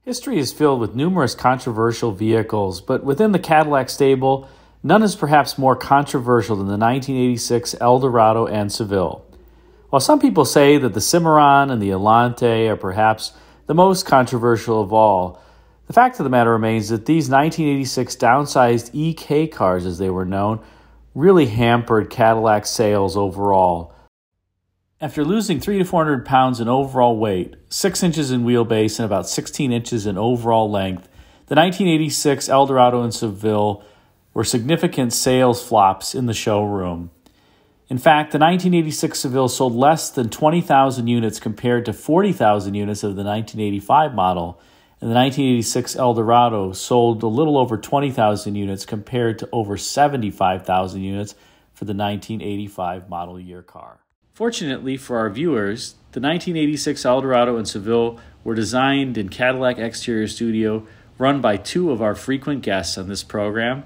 History is filled with numerous controversial vehicles, but within the Cadillac stable, none is perhaps more controversial than the 1986 Eldorado and Seville. While some people say that the Cimarron and the Elante are perhaps the most controversial of all, the fact of the matter remains that these 1986 downsized EK cars, as they were known, really hampered Cadillac sales overall. After losing 300 to 400 pounds in overall weight, 6 inches in wheelbase, and about 16 inches in overall length, the 1986 Eldorado and Seville were significant sales flops in the showroom. In fact, the 1986 Seville sold less than 20,000 units compared to 40,000 units of the 1985 model, and the 1986 Eldorado sold a little over 20,000 units compared to over 75,000 units for the 1985 model year car. Fortunately for our viewers, the 1986 Eldorado and Seville were designed in Cadillac Exterior Studio, run by two of our frequent guests on this program,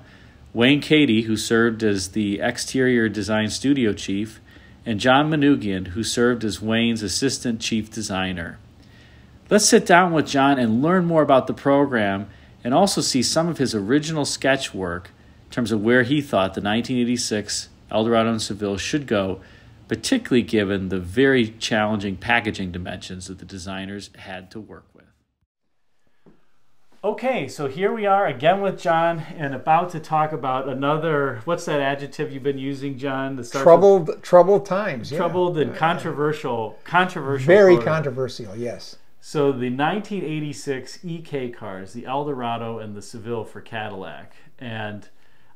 Wayne Cady, who served as the exterior design studio chief, and John Manoogian, who served as Wayne's assistant chief designer. Let's sit down with John and learn more about the program and also see some of his original sketch work in terms of where he thought the 1986 Eldorado and Seville should go, particularly given the very challenging packaging dimensions that the designers had to work with. Okay, so here we are again with John and about to talk about another, what's that adjective you've been using, John? Troubled times. Yeah. Troubled and controversial. Very controversial, yes. So the 1986 EK cars, the Eldorado and the Seville for Cadillac. And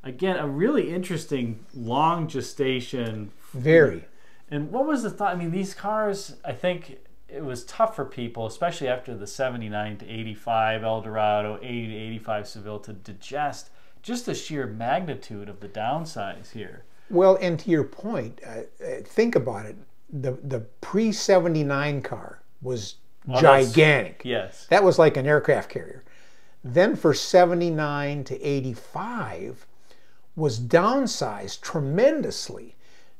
again, a really interesting long gestation. Very. And what was the thought? I mean, these cars, I think it was tough for people, especially after the 79 to 85 Eldorado, 80 to 85 Seville, to digest just the sheer magnitude of the downsize here. Well, and to your point, think about it. The pre-79 car was gigantic. Yes. That was like an aircraft carrier. Then for 79 to 85 was downsized tremendously.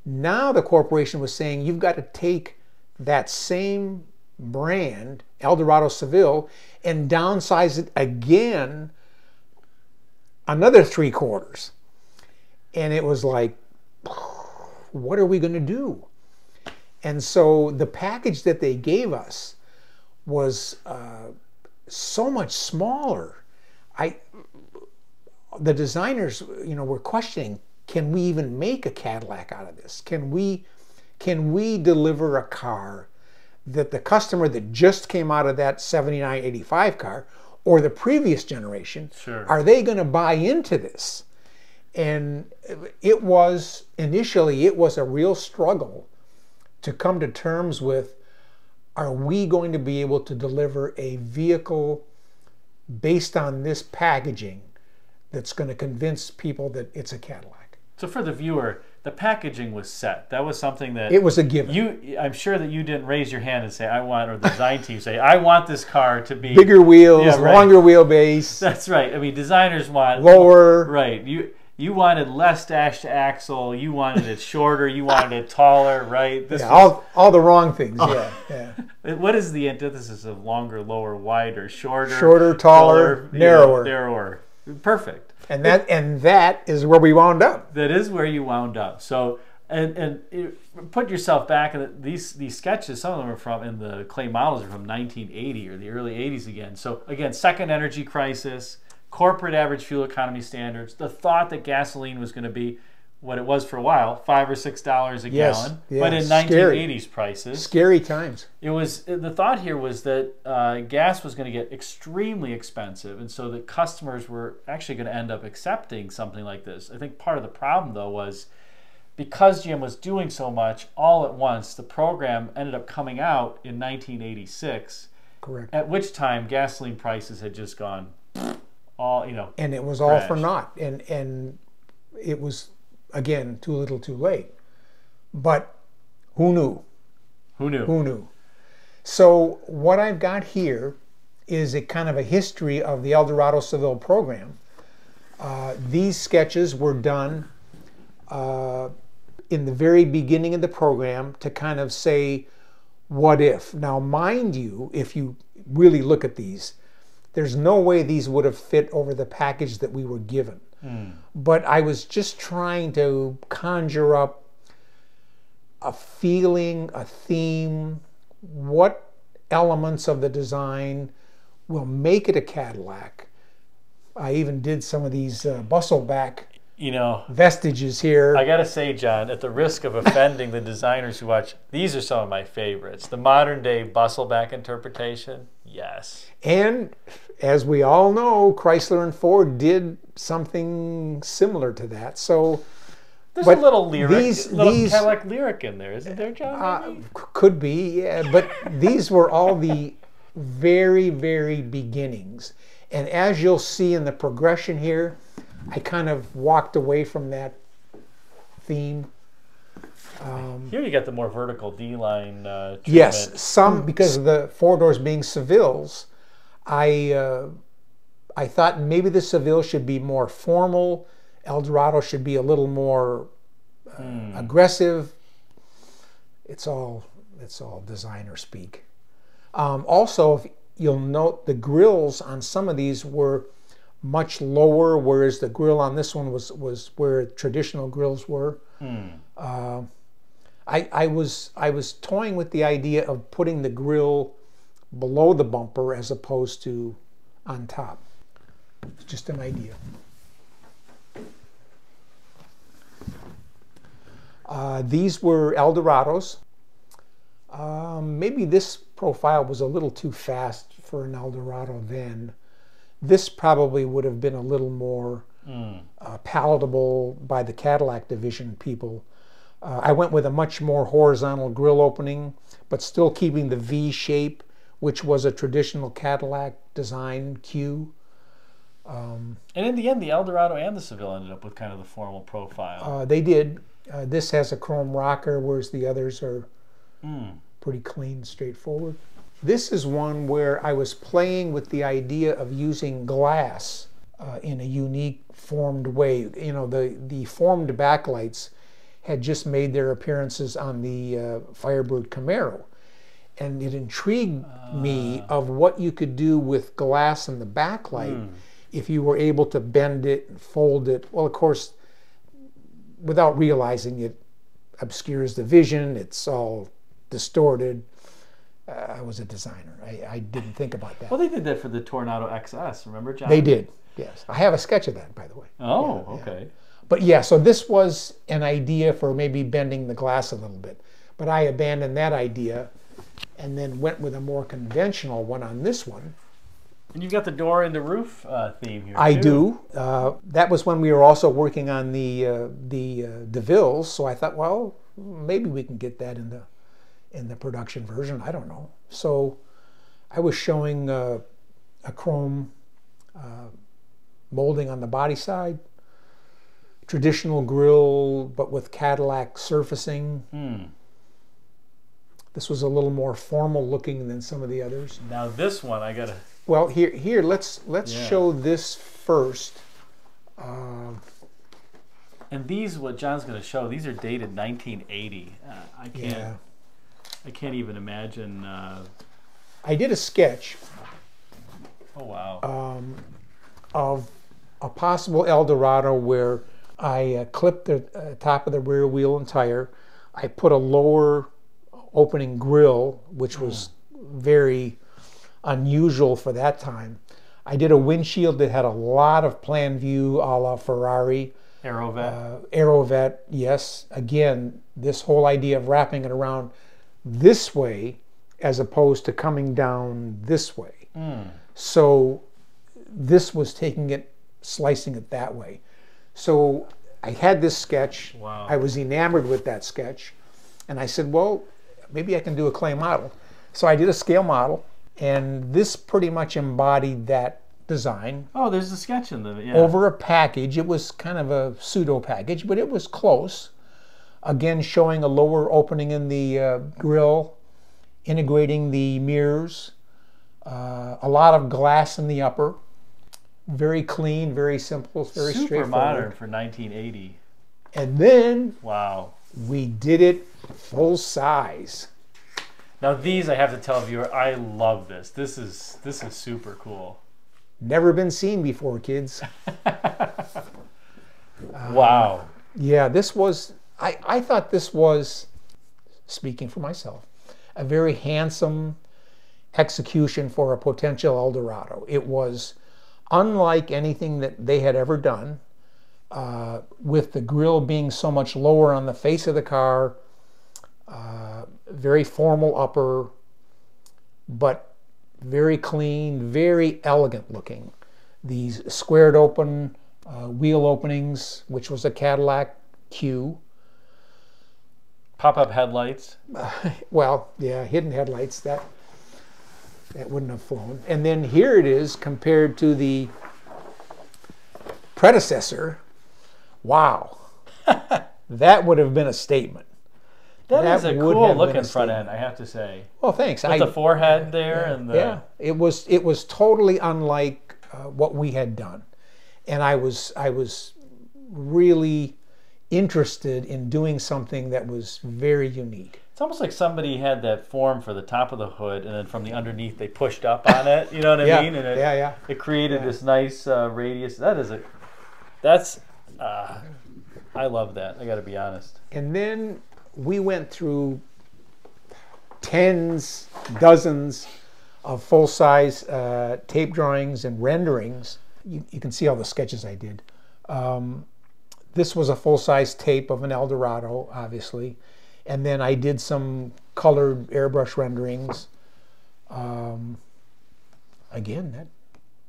Now the corporation was saying you've got to take that same brand, Eldorado Seville, and downsize it again another 3/4. And it was like, what are we going to do? And so the package that they gave us was so much smaller. The designers, were questioning, can we even make a Cadillac out of this? Can we deliver a car that the customer that just came out of that 79, 85 car or the previous generation, sure, are they going to buy into this? And initially it was a real struggle to come to terms with, are we going to be able to deliver a vehicle based on this packaging that's going to convince people that it's a Cadillac? So for the viewer, the packaging was set. That was something that... It was a given. I'm sure that you didn't raise your hand and say, or the design team say, I want this car to be... Bigger wheels, longer wheelbase. That's right. I mean, designers want... Lower. Right. You wanted less dash to axle. You wanted it shorter. You wanted it taller, right? All the wrong things, yeah. What is the antithesis of longer, lower, wider, shorter? Shorter, taller, narrower. Narrower. Perfect. And that is where we wound up. That is where you wound up. So, and put yourself back in these sketches. Some of them are from, and the clay models are from 1980 or the early 80s again. So again, second energy crisis, corporate average fuel economy standards, the thought that gasoline was going to be what it was for a while, $5 or $6 a gallon, but in 1980s prices. Scary times. The thought here was that gas was going to get extremely expensive, and so that customers were actually going to end up accepting something like this. I think part of the problem, though, was because GM was doing so much all at once, the program ended up coming out in 1986. Correct. At which time gasoline prices had just gone and it was all for naught, and it was, again, too little too late. But who knew? Who knew? Who knew? So what I've got here is a kind of a history of the Eldorado Seville program. These sketches were done in the very beginning of the program to kind of say, what if? Now, mind you, if you really look at these, there's no way these would have fit over the package that we were given. But I was just trying to conjure up a feeling, a theme, what elements of the design will make it a Cadillac. I even did some of these bustleback vestiges here. I gotta say, John, at the risk of offending the designers who watch, these are some of my favorites. The modern day bustleback interpretation, yes. And as we all know, Chrysler and Ford did something similar to that. So there's a little lyric, little Cadillac lyric in there, isn't there, John? Could be, yeah. But these were all the very, very beginnings. And as you'll see in the progression here, I kind of walked away from that theme. Here you got the more vertical D-line treatment. Yes, some, because of the four doors being Sevilles, I thought maybe the Seville should be more formal. Eldorado should be a little more aggressive. It's all designer speak. Also, if you'll note, the grills on some of these were much lower, whereas the grill on this one was where traditional grills were. I was toying with the idea of putting the grill below the bumper as opposed to on top. It's just an idea. These were Eldorados. Maybe this profile was a little too fast for an Eldorado then. This probably would have been a little more palatable by the Cadillac division people. I went with a much more horizontal grille opening, but still keeping the V shape, which was a traditional Cadillac design cue. And in the end, the Eldorado and the Seville ended up with kind of the formal profile. They did. This has a chrome rocker, whereas the others are pretty clean, straightforward. This is one where I was playing with the idea of using glass in a unique formed way. You know, the formed backlights had just made their appearances on the Firebird Camaro. And it intrigued me of what you could do with glass in the backlight if you were able to bend it and fold it. Well, of course, without realizing it obscures the vision. It's all distorted. I was a designer. I didn't think about that. Well, they did that for the Tornado XS. Remember, John? They did, yes. I have a sketch of that, by the way. Oh, yeah, okay. Yeah. But yeah, so this was an idea for maybe bending the glass a little bit. But I abandoned that idea and then went with a more conventional one on this one. And you've got the door and the roof theme here, I do. That was when we were also working on the DeVilles, so I thought, well, maybe we can get that in the production version. I don't know. So I was showing a chrome molding on the body side, traditional grille, but with Cadillac surfacing. This was a little more formal looking than some of the others. Now this one, I gotta. Well, here, let's show this first. And these, what John's going to show, these are dated 1980. I can't even imagine. I did a sketch. Oh wow. Of a possible Eldorado where I clipped the top of the rear wheel and tire. I put a lower opening grille, which was very unusual for that time. I did a windshield that had a lot of plan view a la Ferrari. Aerovet. Aerovet, yes. Again, this whole idea of wrapping it around this way as opposed to coming down this way. So this was taking it, slicing it that way. So I had this sketch. Wow. I was enamored with that sketch. And I said, well, maybe I can do a clay model. So I did a scale model. And this pretty much embodied that design. Oh, there's a sketch in the over a package. It was kind of a pseudo package, but it was close. Again, showing a lower opening in the grille, integrating the mirrors, a lot of glass in the upper. Very clean, very simple, very super straightforward. modern for 1980. And then wow, we did it full size. Now these, I have to tell a viewer, I love this. This is super cool. Never been seen before, kids. Wow. Yeah, this was, I thought this was, speaking for myself, a very handsome execution for a potential Eldorado. It was unlike anything that they had ever done, with the grille being so much lower on the face of the car, very formal upper, but very clean, very elegant looking. These squared open wheel openings, which was a Cadillac Q. Pop-up headlights. Well, yeah, hidden headlights, that wouldn't have flown. And then here it is compared to the predecessor. Wow. That would have been a statement. That is a cool looking front end, I have to say. Well, thanks. With the forehead there and the... Yeah, it was totally unlike what we had done. And I was really interested in doing something that was very unique. It's almost like somebody had that form for the top of the hood, and then from the underneath they pushed up on it. You know what I mean? And it created this nice radius. That's I love that. I got to be honest. And then we went through tens, dozens of full-size tape drawings and renderings. You can see all the sketches I did. This was a full-size tape of an Eldorado, obviously. And then I did some colored airbrush renderings. Again, that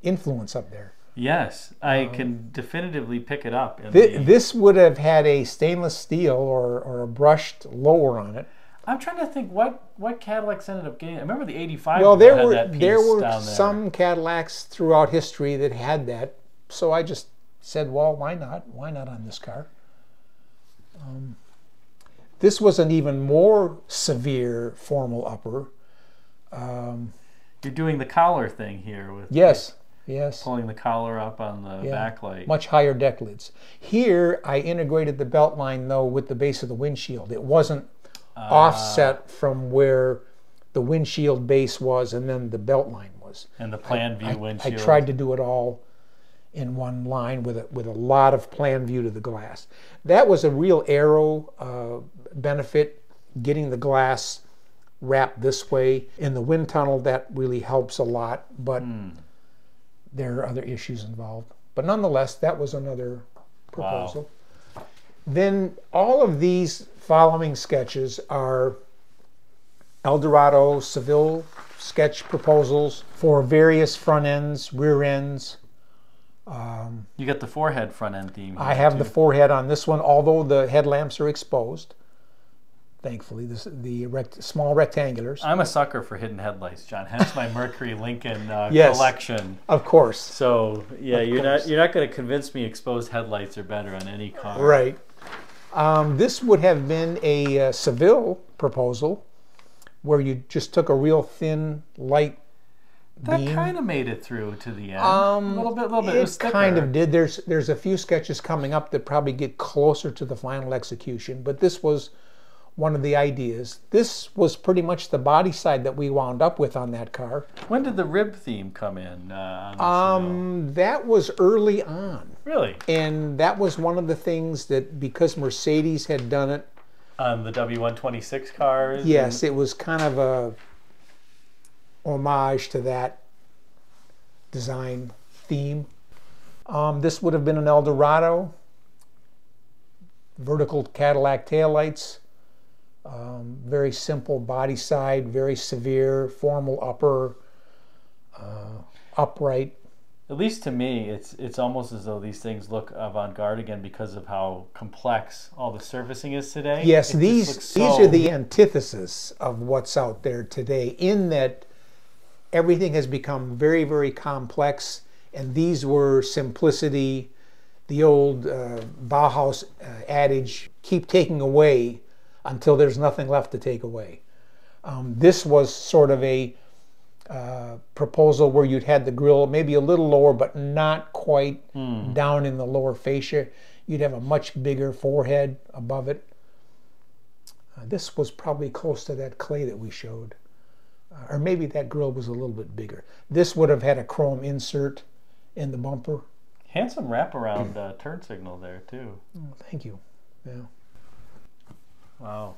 influence up there. Yes, I can definitively pick it up. This would have had a stainless steel or a brushed lower on it. I'm trying to think what Cadillacs ended up getting. I remember the 85. Well, there were down there. Some Cadillacs throughout history that had that. So I just said, well, why not? Why not on this car? This was an even more severe formal upper. You're doing the collar thing here with yes. Pulling the collar up on the backlight. Much higher deck lids. Here I integrated the belt line though with the base of the windshield. It wasn't offset from where the windshield base was and then the belt line was. And the plan view windshield. I tried to do it all in one line with a lot of plan view to the glass. That was a real aero benefit, getting the glass wrapped this way. In the wind tunnel, that really helps a lot, but there are other issues involved. But nonetheless, that was another proposal. Wow. Then all of these following sketches are Eldorado Seville sketch proposals for various front ends, rear ends. You got the forehead front end theme. I have the forehead on this one, although the headlamps are exposed. Thankfully, the small rectangulars. I'm a sucker for hidden headlights, John. Hence my Mercury Lincoln collection. Of course. So yeah, you're not going to convince me exposed headlights are better on any car. Right. This would have been a Seville proposal, where you just took a real thin, light beam. That kind of made it through to the end. A little bit. It kind of did. There's a few sketches coming up that probably get closer to the final execution, but this was one of the ideas. This was pretty much the body side that we wound up with on that car. When did the rib theme come in? That was early on. Really? And that was one of the things that, because Mercedes had done it on the W126 cars. Yes, it was kind of a homage to that design theme. This would have been an Eldorado, vertical Cadillac taillights. Very simple body side, very severe, formal upper, upright. At least to me, it's almost as though these things look avant-garde again because of how complex all the surfacing is today. Yes, these are the antithesis of what's out there today, in that everything has become very, very complex, and these were simplicity. The old Bauhaus adage, keep taking away until there's nothing left to take away. This was sort of a proposal where you'd had the grille maybe a little lower, but not quite down in the lower fascia. You'd have a much bigger forehead above it. This was probably close to that clay that we showed. Or maybe that grille was a little bit bigger. This would have had a chrome insert in the bumper. Handsome wraparound turn signal there too. Oh, thank you. Yeah. Wow.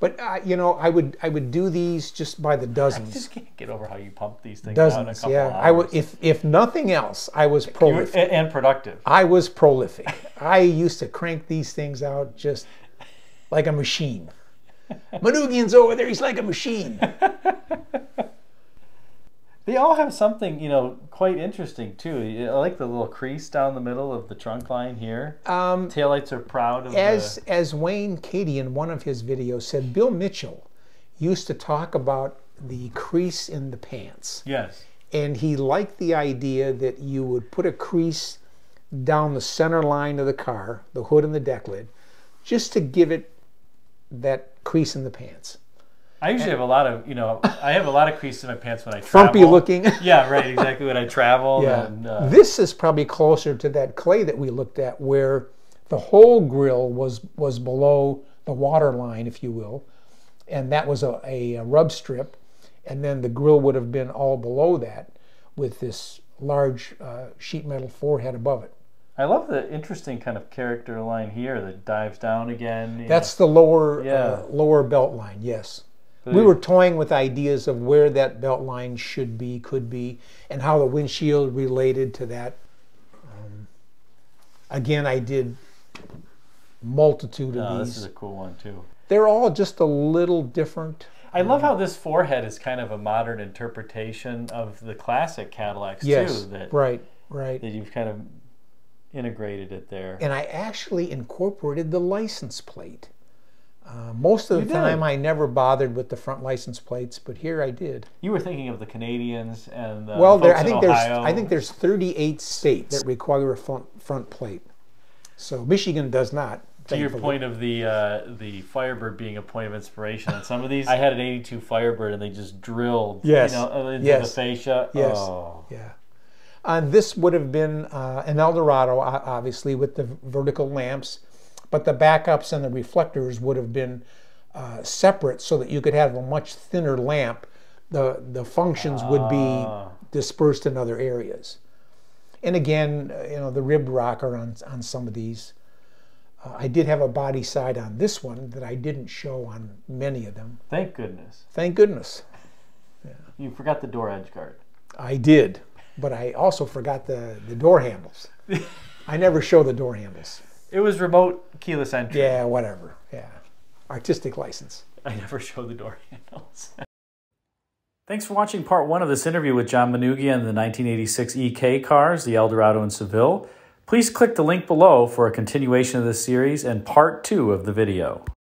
But you know, I would do these just by the dozens. I just can't get over how you pump these things dozens, out in a couple yeah. of hours. I would, if nothing else, I was prolific and productive. I was prolific. I used to crank these things out just like a machine. Manoogian's over there; he's like a machine. They all have something, you know, quite interesting too. I like the little crease down the middle of the trunk line here. Taillights are proud of as Wayne Cady in one of his videos said, Bill Mitchell used to talk about the crease in the pants. Yes. And he liked the idea that you would put a crease down the center line of the car, the hood and the deck lid, just to give it that crease in the pants. I usually have a lot of, you know, I have a lot of crease in my pants when I travel. Frumpy looking. Yeah, right, exactly. When I travel. Yeah. And, this is probably closer to that clay that we looked at where the whole grill was below the water line, if you will. And that was a rub strip. And then the grill would have been all below that with this large sheet metal forehead above it. I love the interesting kind of character line here that dives down again. That's the lower belt line, yes. We were toying with ideas of where that belt line should be, could be, and how the windshield related to that. Again, I did multitude of these. This is a cool one too. They're all just a little different. I love how this forehead is kind of a modern interpretation of the classic Cadillacs yes, too. That, right. That you've kind of integrated it there. And I actually incorporated the license plate. Most of the time, I never bothered with the front license plates, but here I did. You were thinking of the Canadians and well, folks I think there's 38 states that require a front plate. So Michigan does not. To your point of the Firebird being a point of inspiration on some of these, I had an '82 Firebird and they just drilled yes. you know, into yes. the fascia. Yes. Oh. Yeah. And this would have been an Eldorado, obviously, with the vertical lamps. But the backups and the reflectors would have been separate so that you could have a much thinner lamp. The functions would be dispersed in other areas. And again, you know, the ribbed rocker on some of these. I did have a body side on this one that I didn't show on many of them. Thank goodness. Thank goodness. Yeah. You forgot the door edge guard. I did, but I also forgot the door handles. I never show the door handles. It was remote keyless entry. Yeah, whatever. Yeah. Artistic license. I never show the door handles. Thanks for watching part 1 of this interview with John Manoogian and the 1986 EK cars, the Eldorado and Seville. Please click the link below for a continuation of this series and part 2 of the video.